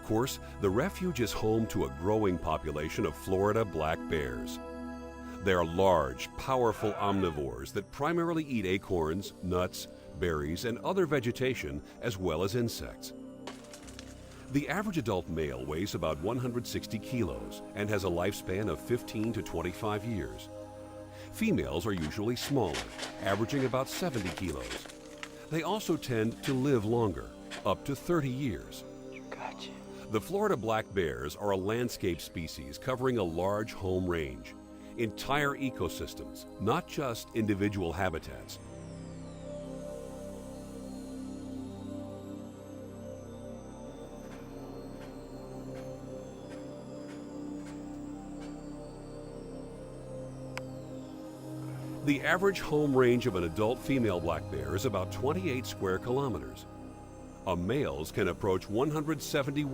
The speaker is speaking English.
course, the refuge is home to a growing population of Florida black bears. They are large, powerful omnivores that primarily eat acorns, nuts, berries, and other vegetation, as well as insects. The average adult male weighs about 160 kilos and has a lifespan of 15 to 25 years. Females are usually smaller, averaging about 70 kilos. They also tend to live longer, up to 30 years. Gotcha. The Florida black bears are a landscape species covering a large home range, entire ecosystems, not just individual habitats. The average home range of an adult female black bear is about 28 square kilometers. A male's can approach 171